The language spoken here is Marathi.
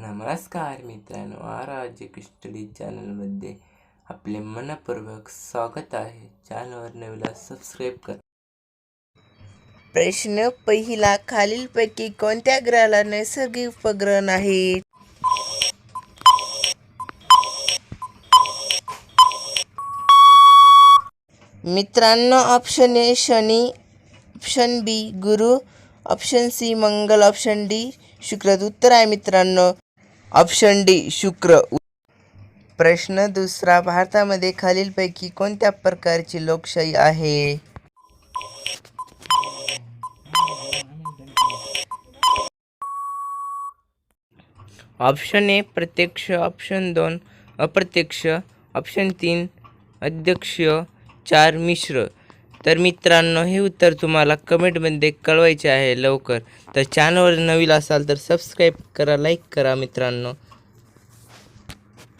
नमस्कार मित्रांनो, आर स्टडी चॅनलमध्ये आपले मनपूर्वक स्वागत आहे. चॅनलवर नवीन सबस्क्राईब करा. प्रश्न पहिला, खालीलपैकी कोणत्या ग्रहाला नैसर्गिक उपग्रह नाहीत? मित्रांनो, option A Shani, option B Guru, option C मंगळ, ऑप्शन डी शुक्र. उत्तर आहे मित्रांनो ऑप्शन डी शुक्र. प्रश्न दुसरा, भारतामध्ये खालीलपैकी कोणत्या प्रकारची लोकशाही आहे? ऑप्शन ए प्रत्यक्ष, ऑप्शन 2 अप्रत्यक्ष, ऑप्शन 3 अध्यक्षीय, 4 मिश्र. तर मित्रांनो, हे उत्तर तुम्हाला कमेंटमध्ये कळवायचे आहे लवकर. तर चॅनलवर नवीन असाल तर सबस्क्राईब करा, लाईक करा मित्रांनो.